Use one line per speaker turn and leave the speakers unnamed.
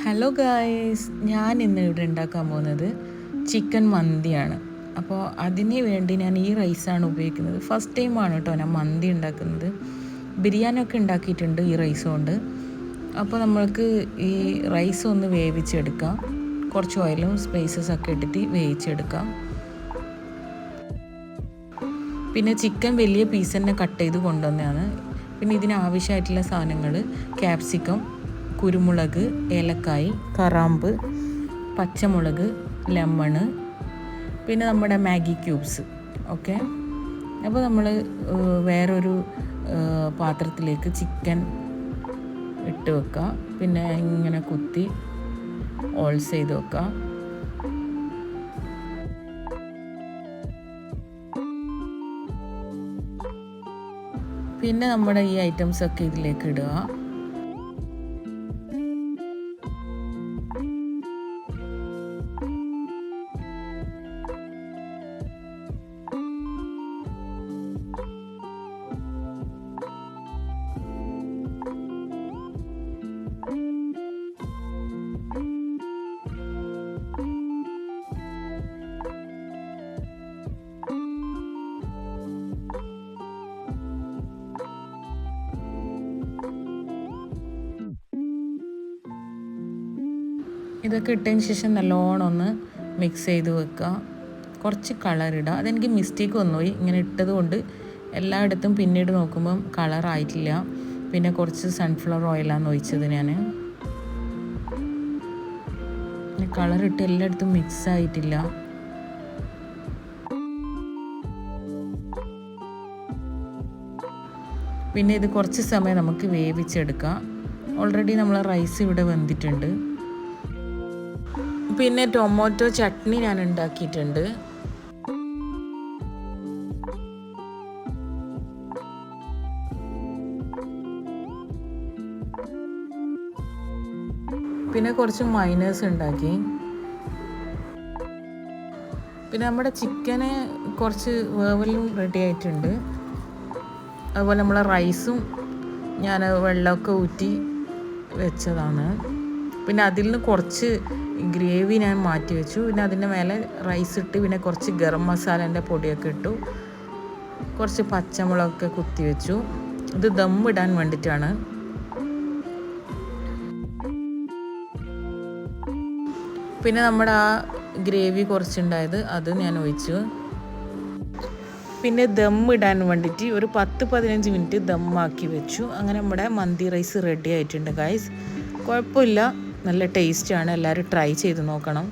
Hello guys, ഞാൻ ഇന്ന് ഇവിടെ ഉണ്ടാക്കാൻ പോകുന്നത് ചിക്കൻ മന്തിയാണ്. അപ്പോൾ അതിന് വേണ്ടി ഞാൻ ഈ റൈസാണ് ഉപയോഗിക്കുന്നത്. ഫസ്റ്റ് ടൈമാണ് കേട്ടോ ഞാൻ മന്തി ഉണ്ടാക്കുന്നത്. ബിരിയാണിയൊക്കെ ഉണ്ടാക്കിയിട്ടുണ്ട് ഈ റൈസ് കൊണ്ട്. അപ്പോൾ നമ്മൾക്ക് ഈ റൈസ് ഒന്ന് വേവിച്ചെടുക്കാം. കുറച്ച് ഓയിലും സ്പൈസസ് ഒക്കെ ഇട്ടിട്ട് വേവിച്ചെടുക്കാം. പിന്നെ ചിക്കൻ വലിയ പീസ് തന്നെ കട്ട് ചെയ്ത് കൊണ്ടുവന്നതാണ്. പിന്നെ ഇതിനാവശ്യമായിട്ടുള്ള സാധനങ്ങൾ ക്യാപ്സിക്കം, കുരുമുളക്, ഏലക്കായ്, കറാമ്പ്, പച്ചമുളക്, ലെമണ്, പിന്നെ നമ്മുടെ മാഗി ക്യൂബ്സ്. ഓക്കെ, അപ്പോൾ നമ്മൾ വേറൊരു പാത്രത്തിലേക്ക് ചിക്കൻ ഇട്ട് വെക്കുക. പിന്നെ ഇങ്ങനെ കുത്തി ഓൾസ് ചെയ്ത് വെക്കുക. പിന്നെ നമ്മുടെ ഈ ഐറ്റംസൊക്കെ ഇതിലേക്ക് ഇടുക. ഇതൊക്കെ ഇട്ടതിന് ശേഷം നല്ലോണം ഒന്ന് മിക്സ് ചെയ്ത് വെക്കുക. കുറച്ച് കളറിടുക. അതെനിക്ക് മിസ്റ്റേക്ക് വന്നുപോയി. ഇങ്ങനെ ഇട്ടത് കൊണ്ട് എല്ലായിടത്തും പിന്നീട് നോക്കുമ്പം കളറായിട്ടില്ല. പിന്നെ കുറച്ച് സൺഫ്ലവർ ഓയിലാണ് ഒഴിച്ചത്. ഞാൻ കളറിട്ട് എല്ലായിടത്തും മിക്സ് ആയിട്ടില്ല. പിന്നെ ഇത് കുറച്ച് സമയം നമുക്ക് വേവിച്ചെടുക്കാം. ഓൾറെഡി നമ്മൾ റൈസ് ഇവിടെ വെന്തിട്ടുണ്ട്. പിന്നെ ടൊമാറ്റോ ചട്നി ഞാൻ ഉണ്ടാക്കിയിട്ടുണ്ട്. പിന്നെ കുറച്ച് മൈനേഴ്സ് ഉണ്ടാക്കി. പിന്നെ നമ്മുടെ ചിക്കന് കുറച്ച് വേവലും റെഡി ആയിട്ടുണ്ട്. അതുപോലെ നമ്മളെ റൈസും ഞാൻ വെള്ളമൊക്കെ ഊറ്റി വെച്ചതാണ്. പിന്നെ അതിൽ നിന്ന് കുറച്ച് ഗ്രേവി ഞാൻ മാറ്റി വെച്ചു. പിന്നെ അതിൻ്റെ മേലെ റൈസ് ഇട്ട് പിന്നെ കുറച്ച് ഗരം മസാലേൻ്റെ പൊടിയൊക്കെ ഇട്ടു. കുറച്ച് പച്ചമുളകൊക്കെ കുത്തി വെച്ചു. ഇത് ദം ഇടാൻ വേണ്ടിയിട്ടാണ്. പിന്നെ നമ്മുടെ ആ ഗ്രേവി കുറച്ചുണ്ടായത് അത് ഞാൻ ഒഴിച്ചു. പിന്നെ ദം ഇടാൻ വേണ്ടിയിട്ട് ഒരു 10-15 മിനിറ്റ് ദമ്മാക്കി വെച്ചു. അങ്ങനെ നമ്മുടെ മന്തി റൈസ് റെഡി ആയിട്ടുണ്ട് ഗൈസ്. കുഴപ്പമില്ല, നല്ല ടേസ്റ്റാണ്. എല്ലാവരും ട്രൈ ചെയ്ത് നോക്കണം.